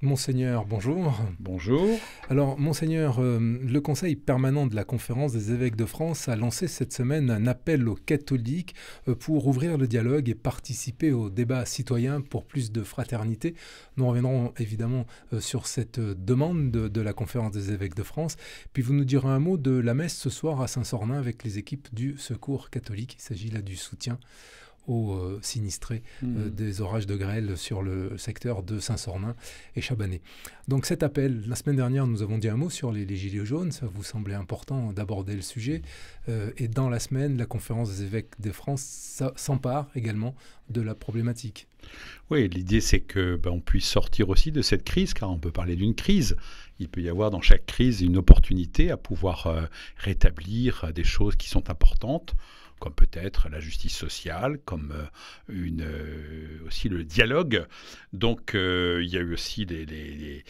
Monseigneur, bonjour. Bonjour. Alors, Monseigneur, le Conseil permanent de la Conférence des évêques de France a lancé cette semaine un appel aux catholiques pour ouvrir le dialogue et participer au débat citoyen pour plus de fraternité. Nous reviendrons évidemment sur cette demande de la Conférence des évêques de France. Puis vous nous direz un mot de la messe ce soir à Saint-Sornin avec les équipes du Secours catholique. Il s'agit là du soutien aux sinistrés des orages de grêle sur le secteur de Saint-Sornin et Chabanais. Donc cet appel, la semaine dernière, nous avons dit un mot sur les gilets jaunes, ça vous semblait important d'aborder le sujet, et dans la semaine, la conférence des évêques de France s'empare également de la problématique. Oui, l'idée c'est que on puisse sortir aussi de cette crise, car on peut parler d'une crise. Il peut y avoir dans chaque crise une opportunité à pouvoir rétablir des choses qui sont importantes, comme peut-être la justice sociale, comme aussi le dialogue. Donc il y a eu aussi les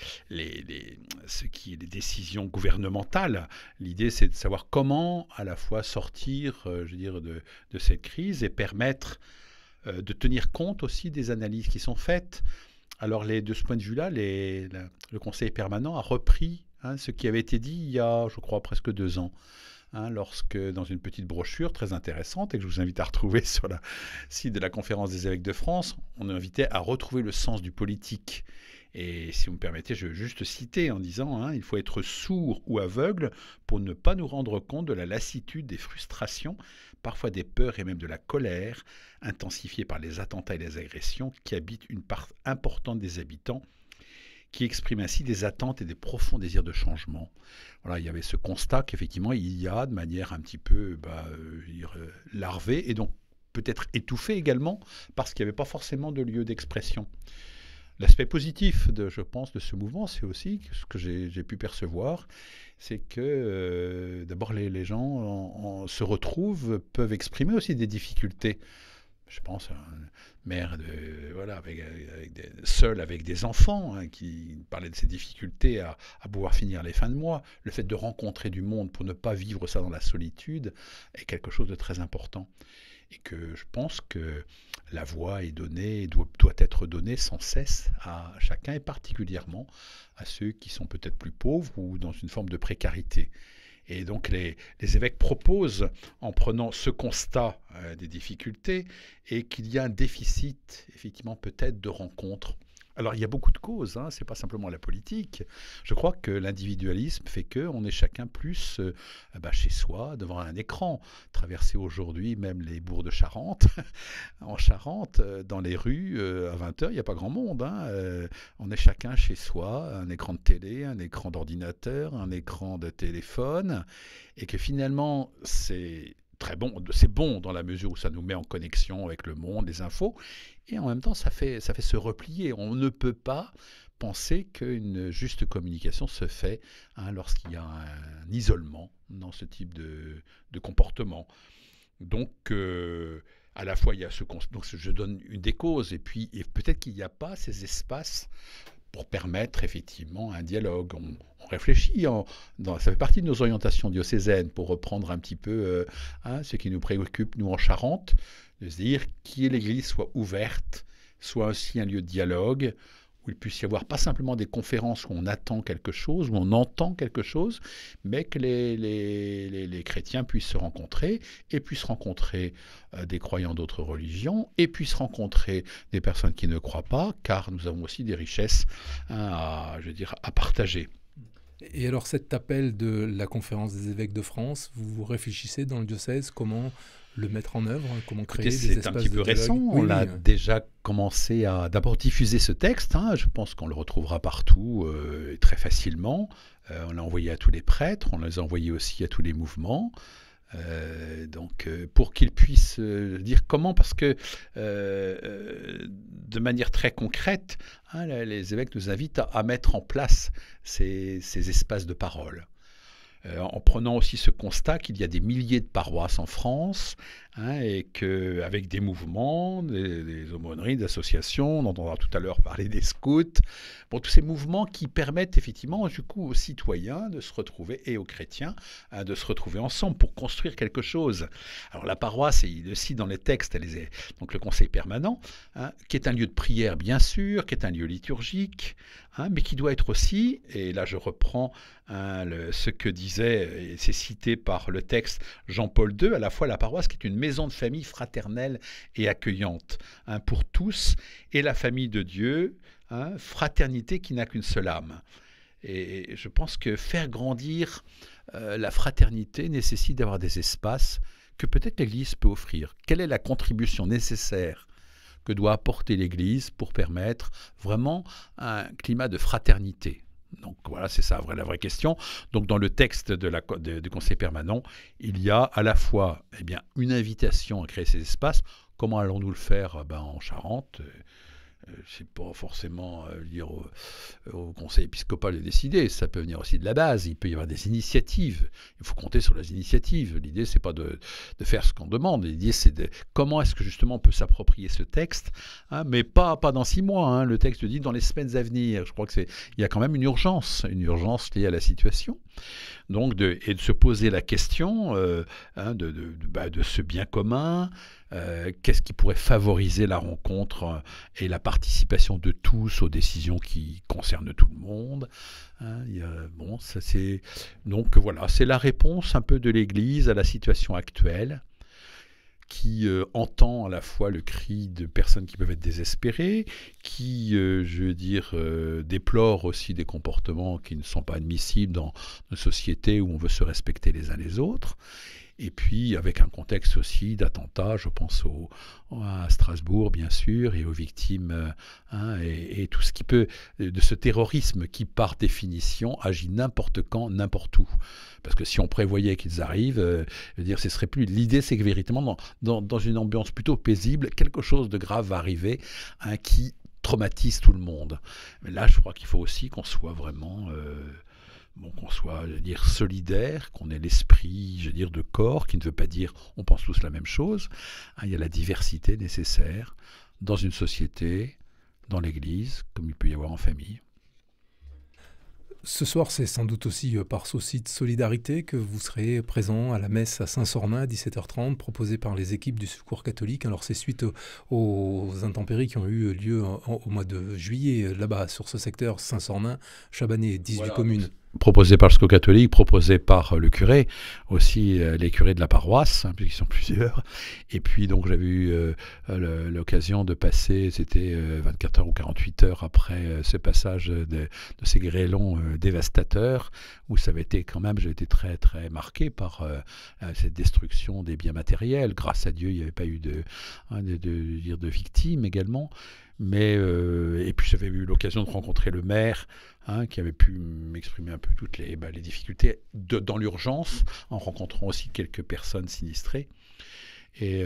décisions gouvernementales. L'idée c'est de savoir comment à la fois sortir, je veux dire, de cette crise et permettre de tenir compte aussi des analyses qui sont faites. Alors de ce point de vue-là, le Conseil permanent a repris ce qui avait été dit il y a, je crois, presque 2 ans. Lorsque, dans une petite brochure très intéressante, et que je vous invite à retrouver sur le site de la Conférence des évêques de France, on invitait à retrouver le sens du politique. Et si vous me permettez, je veux juste citer en disant il faut être sourd ou aveugle pour ne pas nous rendre compte de la lassitude, des frustrations, parfois des peurs et même de la colère, intensifiées par les attentats et les agressions qui habitent une part importante des habitants, qui expriment ainsi des attentes et des profonds désirs de changement. Voilà, il y avait ce constat qu'effectivement, il y a de manière un petit peu larvée et donc peut-être étouffée également, parce qu'il n'y avait pas forcément de lieu d'expression. L'aspect positif, je pense, de ce mouvement, c'est aussi ce que j'ai pu percevoir, c'est que d'abord les gens se retrouvent, peuvent exprimer aussi des difficultés. Je pense à une mère seule avec des enfants qui parlait de ses difficultés à pouvoir finir les fins de mois. Le fait de rencontrer du monde pour ne pas vivre ça dans la solitude est quelque chose de très important. Et que je pense que la voix est donnée, doit être donnée sans cesse à chacun, et particulièrement à ceux qui sont peut-être plus pauvres ou dans une forme de précarité. Et donc les évêques proposent, en prenant ce constat des difficultés, et qu'il y a un déficit, effectivement, peut-être de rencontres. Alors il y a beaucoup de causes, ce n'est pas simplement la politique. Je crois que l'individualisme fait qu'on est chacun plus chez soi, devant un écran. Traverser aujourd'hui même les bourgs de Charente, en Charente, dans les rues, à 20 heures, il n'y a pas grand monde. On est chacun chez soi, un écran de télé, un écran d'ordinateur, un écran de téléphone, et que finalement c'est très bon, c'est bon dans la mesure où ça nous met en connexion avec le monde, les infos, et en même temps ça fait se replier. On ne peut pas penser qu'une juste communication se fait lorsqu'il y a un isolement dans ce type de comportement. Donc à la fois il y a donc je donne une des causes, et puis peut-être qu'il n'y a pas ces espaces pour permettre effectivement un dialogue. On réfléchit, ça fait partie de nos orientations diocésaines, pour reprendre un petit peu ce qui nous préoccupe, nous, en Charente, de se dire que l'Église soit ouverte, soit aussi un lieu de dialogue, où il puisse y avoir pas simplement des conférences où on attend quelque chose, où on entend quelque chose, mais que les chrétiens puissent se rencontrer, et puissent rencontrer des croyants d'autres religions, et puissent rencontrer des personnes qui ne croient pas, car nous avons aussi des richesses à partager. Et alors cet appel de la conférence des évêques de France, vous réfléchissez dans le diocèse comment le mettre en œuvre, comment créer Écoutez, des c'est un espaces petit de peu dialogue? récent. Oui, On a déjà commencé à d'abord diffuser ce texte. Je pense qu'on le retrouvera partout très facilement. On l'a envoyé à tous les prêtres, on les a envoyés aussi à tous les mouvements. Pour qu'ils puissent dire comment, parce que de manière très concrète, les évêques nous invitent à mettre en place ces espaces de parole. En prenant aussi ce constat qu'il y a des milliers de paroisses en France, et qu'avec des mouvements, des aumôneries, des associations, on entendra tout à l'heure parler des scouts, tous ces mouvements qui permettent effectivement du coup aux citoyens de se retrouver, et aux chrétiens de se retrouver ensemble pour construire quelque chose. Alors la paroisse, il le cite dans les textes, donc le conseil permanent, qui est un lieu de prière bien sûr, qui est un lieu liturgique, mais qui doit être aussi, et là je reprends ce que disait, et c'est cité par le texte Jean-Paul II, à la fois la paroisse qui est une maison de famille fraternelle et accueillante pour tous, et la famille de Dieu, fraternité qui n'a qu'une seule âme. Et je pense que faire grandir la fraternité nécessite d'avoir des espaces que peut-être l'Église peut offrir. Quelle est la contribution nécessaire que doit apporter l'Église pour permettre vraiment un climat de fraternité? Donc voilà, c'est ça la vraie question. Donc dans le texte du Conseil permanent, il y a à la fois une invitation à créer ces espaces. Comment allons-nous le faire en Charente? C'est pas forcément dire au conseil épiscopal de décider, ça peut venir aussi de la base, il peut y avoir des initiatives, il faut compter sur les initiatives, l'idée c'est pas de faire ce qu'on demande, l'idée c'est de comment est-ce que justement on peut s'approprier ce texte, mais pas dans 6 mois, le texte dit dans les semaines à venir, je crois qu'il y a quand même une urgence liée à la situation. Donc de se poser la question de ce bien commun, qu'est-ce qui pourrait favoriser la rencontre et la participation de tous aux décisions qui concernent tout le monde. Donc voilà, c'est la réponse un peu de l'Église à la situation actuelle, qui entend à la fois le cri de personnes qui peuvent être désespérées, qui, déplore aussi des comportements qui ne sont pas admissibles dans une société où on veut se respecter les uns les autres, et puis avec un contexte aussi d'attentats, je pense à Strasbourg bien sûr, et aux victimes, et tout ce qui peut, de ce terrorisme qui par définition agit n'importe quand, n'importe où. Parce que si on prévoyait qu'ils arrivent, ce serait plus. L'idée c'est que véritablement dans une ambiance plutôt paisible, quelque chose de grave va arriver qui traumatise tout le monde. Mais là je crois qu'il faut aussi qu'on soit vraiment... qu'on soit, solidaire, qu'on ait l'esprit, de corps, qui ne veut pas dire on pense tous la même chose. Il y a la diversité nécessaire dans une société, dans l'Église, comme il peut y avoir en famille. Ce soir, c'est sans doute aussi par souci de solidarité que vous serez présent à la messe à Saint-Sornin à 17h30, proposée par les équipes du Secours catholique. Alors c'est suite aux intempéries qui ont eu lieu au mois de juillet, là-bas, sur ce secteur Saint-Sornin, Chabanais, 18 communes. Proposé par le Secours catholique, proposé par le curé, aussi les curés de la paroisse, puisqu'ils sont plusieurs. Et puis donc j'avais eu l'occasion de passer, c'était 24 heures ou 48 heures après ce passage de ces grêlons dévastateurs, où ça avait été quand même, j'ai été très très marqué par cette destruction des biens matériels. Grâce à Dieu, il n'y avait pas eu de victimes également. Mais et puis j'avais eu l'occasion de rencontrer le maire qui avait pu m'exprimer un peu toutes les difficultés dans l'urgence, en rencontrant aussi quelques personnes sinistrées. Et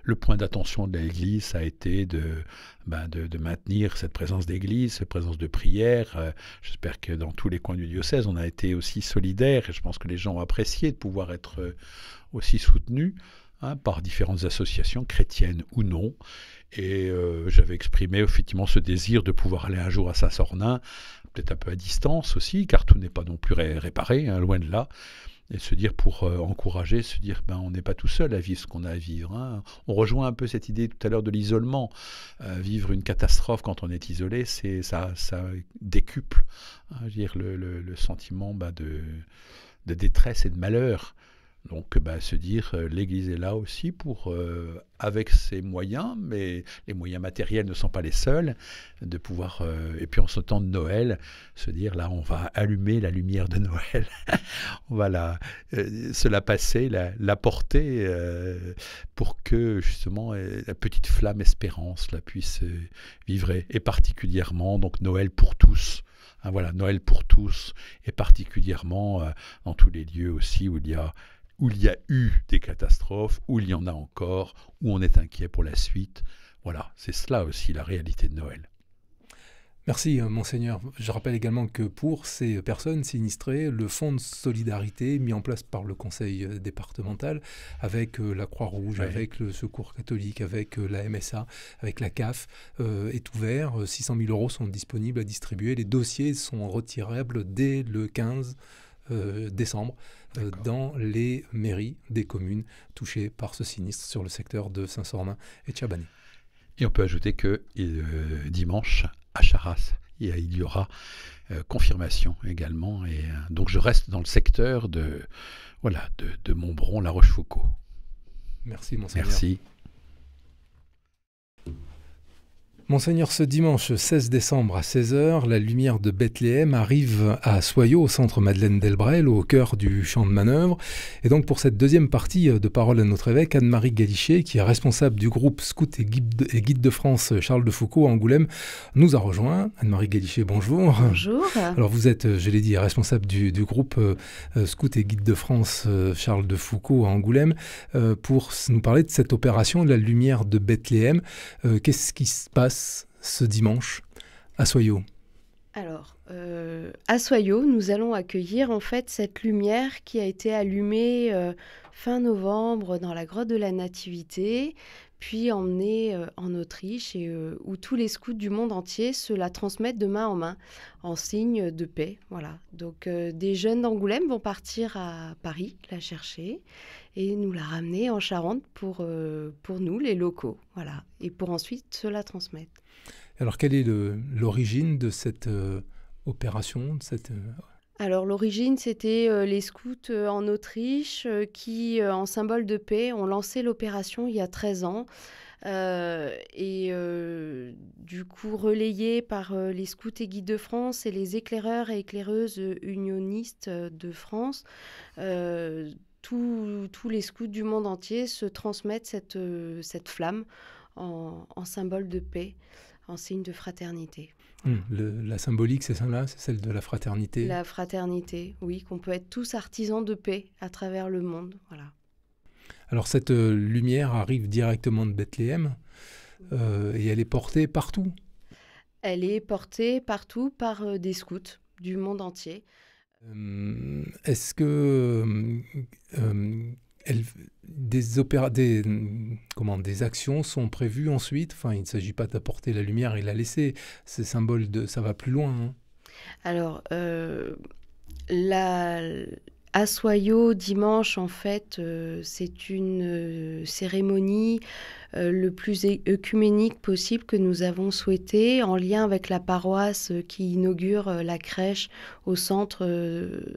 le point d'attention de l'Église, ça a été de maintenir cette présence d'Église, cette présence de prière. J'espère que dans tous les coins du diocèse, on a été aussi solidaires, et je pense que les gens ont apprécié de pouvoir être aussi soutenus par différentes associations, chrétiennes ou non. Et j'avais exprimé effectivement ce désir de pouvoir aller un jour à Saint-Sornin, peut-être un peu à distance aussi, car tout n'est pas non plus réparé, loin de là, et se dire, pour encourager, se dire, on n'est pas tout seul à vivre ce qu'on a à vivre. On rejoint un peu cette idée tout à l'heure de l'isolement. Vivre une catastrophe quand on est isolé, ça décuple le sentiment de détresse et de malheur. Donc se dire l'Église est là aussi pour, avec ses moyens, mais les moyens matériels ne sont pas les seuls, de pouvoir, et puis en ce temps de Noël, se dire là on va allumer la lumière de Noël, on va se la passer, la porter pour que justement la petite flamme espérance là, puisse vivre, et particulièrement donc Noël pour tous. Noël pour tous, et particulièrement dans tous les lieux aussi où il y a eu des catastrophes, où il y en a encore, où on est inquiet pour la suite. Voilà, c'est cela aussi la réalité de Noël. Merci, Monseigneur. Je rappelle également que pour ces personnes sinistrées, le fonds de solidarité mis en place par le conseil départemental, avec la Croix-Rouge, avec le Secours catholique, avec la MSA, avec la CAF, est ouvert. 600 000 € sont disponibles à distribuer. Les dossiers sont retirables dès le 15 décembre dans les mairies des communes touchées par ce sinistre sur le secteur de Saint-Sornin et de Chabanais. Et on peut ajouter que dimanche, à Charras, il y aura confirmation également. Et donc je reste dans le secteur de Montbron, La Rochefoucauld. Merci, Monseigneur. Merci. Monseigneur, ce dimanche 16 décembre à 16 h, la lumière de Bethléem arrive à Soyaux, au centre Madeleine Delbrel, au cœur du champ de manœuvre. Et donc pour cette deuxième partie de Parole à notre évêque, Anne-Marie Galichet, qui est responsable du groupe Scout et Guide de France Charles de Foucauld à Angoulême, nous a rejoint. Anne-Marie Galichet, bonjour. Bonjour. Alors vous êtes, je l'ai dit, responsable du groupe Scout et Guide de France Charles de Foucauld à Angoulême, pour nous parler de cette opération de la lumière de Bethléem. Qu'est-ce qui se passe ce dimanche à Soyaux? Alors, à Soyaux, nous allons accueillir en fait cette lumière qui a été allumée fin novembre dans la grotte de la Nativité, puis emmenée en Autriche, et où tous les scouts du monde entier se la transmettent de main en main, en signe de paix. Voilà. Donc, des jeunes d'Angoulême vont partir à Paris la chercher et nous la ramener en Charente pour nous, les locaux. Voilà. Et pour ensuite se la transmettre. Alors, quelle est l'origine de cette opération Alors, l'origine, c'était les scouts en Autriche qui, en symbole de paix, ont lancé l'opération il y a 13 ans. Du coup, relayé par les scouts et guides de France et les éclaireurs et éclaireuses unionistes de France, tous les scouts du monde entier se transmettent cette flamme en symbole de paix, en signe de fraternité. La symbolique, c'est celle-là, c'est celle de la fraternité. La fraternité, oui, qu'on peut être tous artisans de paix à travers le monde, voilà. Alors cette lumière arrive directement de Bethléem et elle est portée partout. Elle est portée partout par des scouts du monde entier. Est-ce que des actions sont prévues ensuite? Enfin, il ne s'agit pas d'apporter la lumière et la laisser. C'est symbole ça va plus loin. Hein. Alors, à Soyaux, dimanche, en fait, c'est une cérémonie le plus œcuménique possible que nous avons souhaité, en lien avec la paroisse qui inaugure la crèche au centre,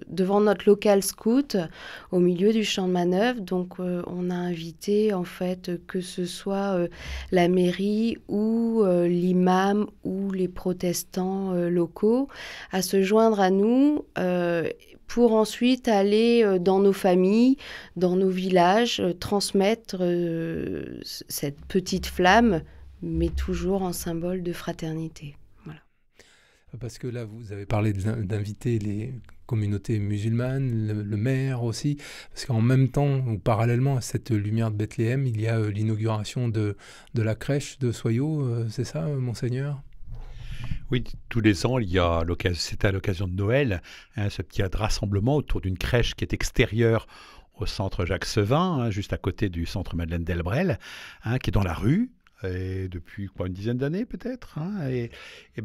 devant notre local scout, au milieu du champ de manœuvre. Donc, on a invité, en fait, que ce soit la mairie ou l'imam ou les protestants locaux, à se joindre à nous pour ensuite aller dans nos familles, dans nos villages, transmettre cette petite flamme, mais toujours en symbole de fraternité. Voilà. Parce que là, vous avez parlé d'inviter les communautés musulmanes, le maire aussi, parce qu'en même temps, ou parallèlement à cette lumière de Bethléem, il y a l'inauguration de la crèche de Soyaux, c'est ça, Monseigneur ? Oui, tous les ans, c'est à l'occasion de Noël, ce petit rassemblement autour d'une crèche qui est extérieure au centre Jacques Sevin, juste à côté du centre Madeleine Delbrel, qui est dans la rue, et depuis une dizaine d'années peut-être. Et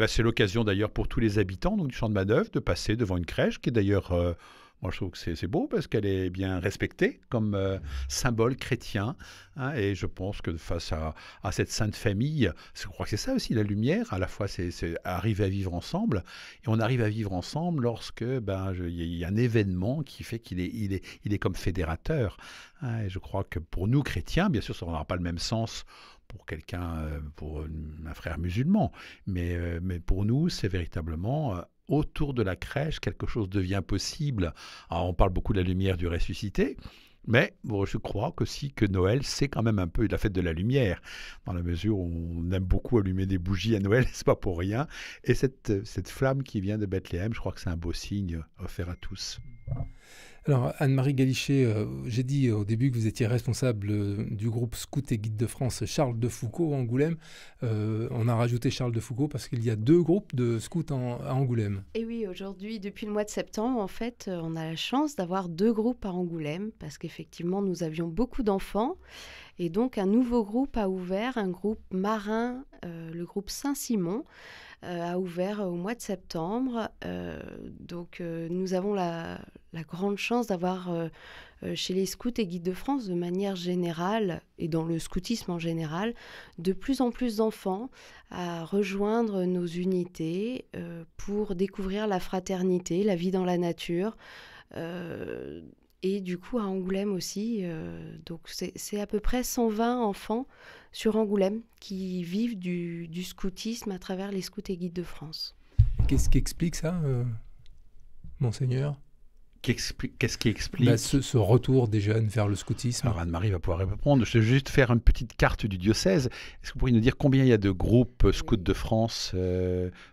c'est l'occasion d'ailleurs pour tous les habitants du champ de manœuvre de passer devant une crèche qui est d'ailleurs... moi, je trouve que c'est beau parce qu'elle est bien respectée comme symbole chrétien. Et je pense que face à cette sainte famille, je crois que c'est ça aussi la lumière. À la fois, c'est arriver à vivre ensemble. Et on arrive à vivre ensemble lorsque il y a un événement qui fait qu'il est comme fédérateur. Et je crois que pour nous, chrétiens, bien sûr, ça n'aura pas le même sens pour pour un frère musulman. Mais pour nous, c'est véritablement... autour de la crèche, quelque chose devient possible. Alors, on parle beaucoup de la lumière du ressuscité, mais je crois que Noël, c'est quand même un peu la fête de la lumière, dans la mesure où on aime beaucoup allumer des bougies à Noël, c'est pas pour rien. Et cette flamme qui vient de Bethléem, je crois que c'est un beau signe offert à tous. Alors, Anne-Marie Galichet, j'ai dit au début que vous étiez responsable du groupe Scout et Guide de France Charles de Foucauld à Angoulême. On a rajouté Charles de Foucauld parce qu'il y a 2 groupes de scouts à Angoulême. Et oui, aujourd'hui, depuis le mois de septembre, en fait, on a la chance d'avoir 2 groupes à Angoulême parce qu'effectivement, nous avions beaucoup d'enfants. Et donc, un nouveau groupe a ouvert, un groupe marin, le groupe Saint-Simon, a ouvert au mois de septembre. Donc, nous avons la grande chance d'avoir chez les scouts et guides de France, de manière générale, et dans le scoutisme en général, de plus en plus d'enfants à rejoindre nos unités pour découvrir la fraternité, la vie dans la nature. Et du coup, à Angoulême aussi, donc c'est à peu près 120 enfants sur Angoulême qui vivent du scoutisme à travers les scouts et guides de France. Qu'est-ce qui explique ça, monseigneur ? Qu'est-ce qui explique ce retour des jeunes vers le scoutisme? Alors Anne-Marie va pouvoir répondre. Je vais juste faire une petite carte du diocèse. Est-ce que vous pourriez nous dire combien il y a de groupes scouts de France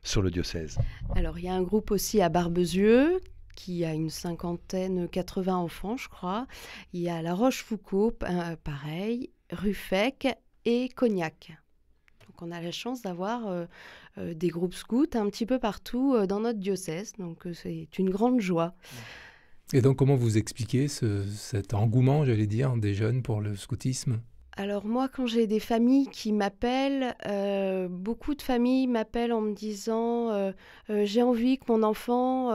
sur le diocèse? Alors, il y a un groupe aussi à Barbezieux qui a une 50, 80 enfants, je crois. Il y a La Rochefoucauld, pareil, Ruffec et Cognac. Donc, on a la chance d'avoir des groupes scouts un petit peu partout dans notre diocèse. Donc, c'est une grande joie. Et donc, comment vous expliquez cet engouement, j'allais dire, des jeunes pour le scoutisme? Alors moi, quand j'ai des familles qui m'appellent, beaucoup de familles m'appellent en me disant j'ai envie que mon enfant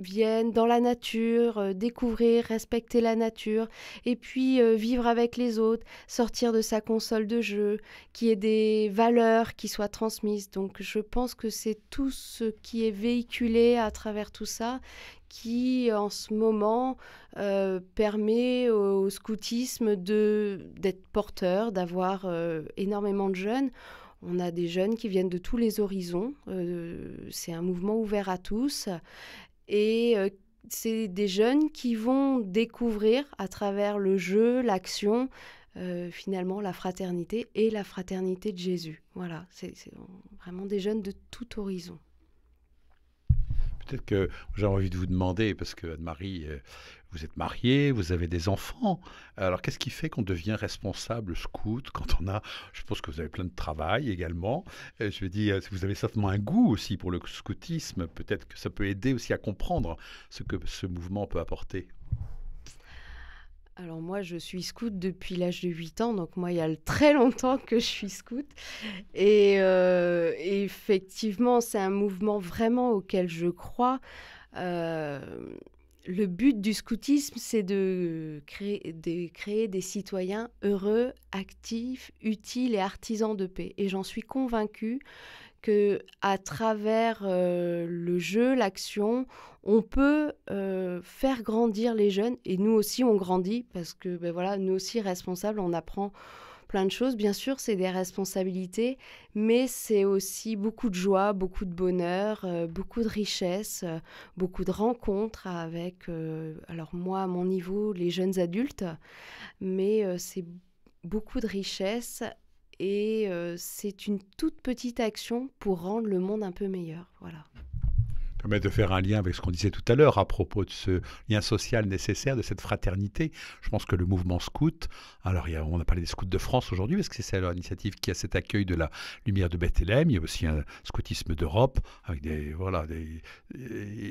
vienne dans la nature, découvrir, respecter la nature, et puis vivre avec les autres, sortir de sa console de jeu, qu'il y ait des valeurs qui soient transmises. Donc je pense que c'est tout ce qui est véhiculé à travers tout ça qui, en ce moment, permet au scoutisme d'être porteur, d'avoir énormément de jeunes. On a des jeunes qui viennent de tous les horizons. C'est un mouvement ouvert à tous. Et c'est des jeunes qui vont découvrir, à travers le jeu, l'action, finalement, la fraternité et la fraternité de Jésus. Voilà, c'est vraiment des jeunes de tout horizon. Peut-être que j'ai envie de vous demander, parce que Anne-Marie, vous êtes mariée, vous avez des enfants. Alors, qu'est-ce qui fait qu'on devient responsable scout quand on a... Je pense que vous avez plein de travail également. Je veux dire, vous avez certainement un goût aussi pour le scoutisme. Peut-être que ça peut aider aussi à comprendre ce que ce mouvement peut apporter. Alors moi, je suis scout depuis l'âge de 8 ans, donc moi, il y a très longtemps que je suis scout. Et effectivement, c'est un mouvement vraiment auquel je crois. Le but du scoutisme, c'est de créer des citoyens heureux, actifs, utiles et artisans de paix. Et j'en suis convaincue qu'à travers le jeu, l'action, on peut faire grandir les jeunes. Et nous aussi, on grandit parce que voilà, nous aussi, responsables, on apprend plein de choses. Bien sûr, c'est des responsabilités, mais c'est aussi beaucoup de joie, beaucoup de bonheur, beaucoup de richesse, beaucoup de rencontres avec, alors moi, à mon niveau, les jeunes adultes, mais c'est beaucoup de richesse. Et c'est une toute petite action pour rendre le monde un peu meilleur. Voilà. Permet de faire un lien avec ce qu'on disait tout à l'heure à propos de ce lien social nécessaire, de cette fraternité. Je pense que le mouvement scout, alors on a parlé des scouts de France aujourd'hui, parce que c'est l'initiative qui a cet accueil de la lumière de Bethléem. Il y a aussi un scoutisme d'Europe, avec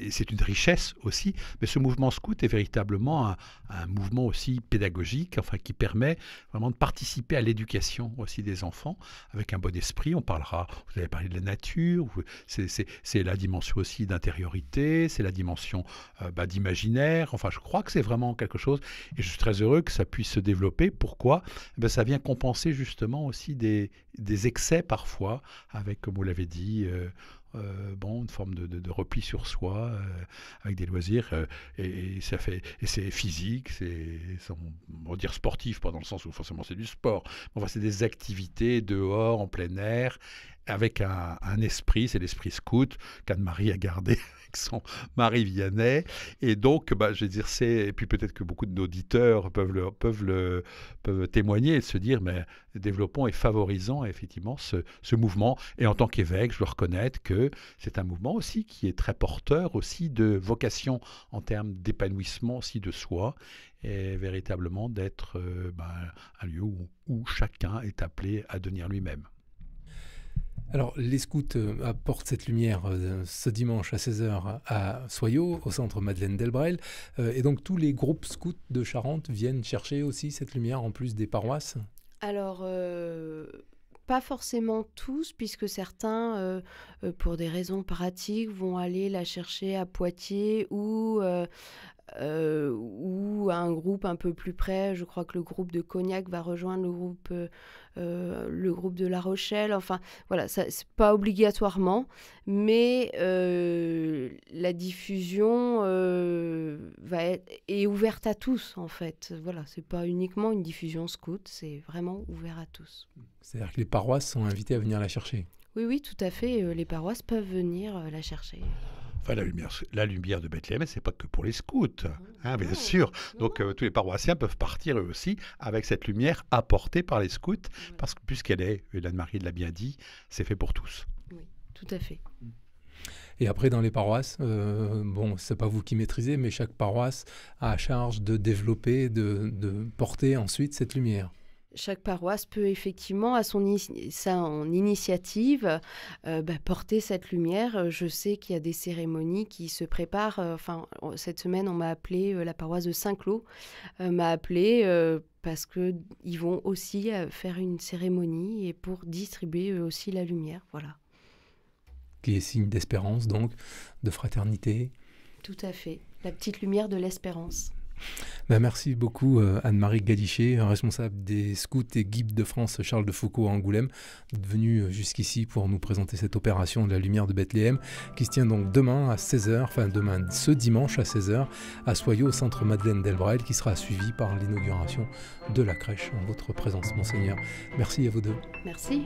c'est une richesse aussi. Mais ce mouvement scout est véritablement un mouvement aussi pédagogique, enfin qui permet vraiment de participer à l'éducation aussi des enfants, avec un bon esprit. On parlera, vous avez parlé de la nature, c'est la dimension aussi d'intériorité, c'est la dimension d'imaginaire. Enfin, je crois que c'est vraiment quelque chose, et je suis très heureux que ça puisse se développer. Pourquoi ? Ça vient compenser justement aussi des excès parfois, avec, comme vous l'avez dit, une forme de repli sur soi, avec des loisirs, et c'est physique, on va dire sportif, pas dans le sens où forcément c'est du sport, mais enfin c'est des activités dehors, en plein air, avec un esprit, c'est l'esprit scout qu'Anne-Marie a gardé avec son mari Vianney. Et donc, je veux dire, et puis peut-être que beaucoup de nos auditeurs peuvent témoigner et se dire, mais développons et favorisons effectivement ce mouvement. Et en tant qu'évêque, je dois reconnaître que c'est un mouvement aussi qui est très porteur aussi de vocation en termes d'épanouissement aussi de soi, et véritablement d'être un lieu où chacun est appelé à devenir lui-même. Alors, les scouts apportent cette lumière ce dimanche à 16h à Soyaux, au centre Madeleine Delbrel. Et donc, tous les groupes scouts de Charente viennent chercher aussi cette lumière en plus des paroisses ? Alors, pas forcément tous, puisque certains, pour des raisons pratiques, vont aller la chercher à Poitiers ou ou un groupe un peu plus près. Je crois que le groupe de Cognac va rejoindre le groupe de La Rochelle. Enfin, voilà, ça, c'est pas obligatoirement, mais la diffusion est ouverte à tous, en fait. Voilà, c'est pas uniquement une diffusion scout, c'est vraiment ouvert à tous. C'est-à-dire que les paroisses sont invitées à venir la chercher. Oui, oui, tout à fait. Les paroisses peuvent venir la chercher. Enfin, la lumière de Bethléem, c'est pas que pour les scouts, hein, bien sûr. Donc, tous les paroissiens peuvent partir eux aussi avec cette lumière apportée par les scouts, parce que puisqu'elle est, Anne-Marie l'a bien dit, c'est fait pour tous. Oui, tout à fait. Et après, dans les paroisses, bon, c'est pas vous qui maîtrisez, mais chaque paroisse a à charge de développer, de porter ensuite cette lumière. Chaque paroisse peut effectivement, à son initiative, porter cette lumière. Je sais qu'il y a des cérémonies qui se préparent. Cette semaine, on m'a appelé, la paroisse de Saint-Cloud m'a appelé parce qu'ils vont aussi faire une cérémonie et pour distribuer eux aussi la lumière. Voilà. Qui est signe d'espérance, donc, de fraternité. Tout à fait. La petite lumière de l'espérance. Merci beaucoup Anne-Marie Galichet, responsable des scouts et guides de France Charles de Foucauld à Angoulême, d'être venue jusqu'ici pour nous présenter cette opération de la lumière de Bethléem qui se tient donc demain à 16h, ce dimanche à 16h à Soyaux au centre Madeleine Delbrel, qui sera suivi par l'inauguration de la crèche en votre présence, Monseigneur. Merci à vous deux. Merci.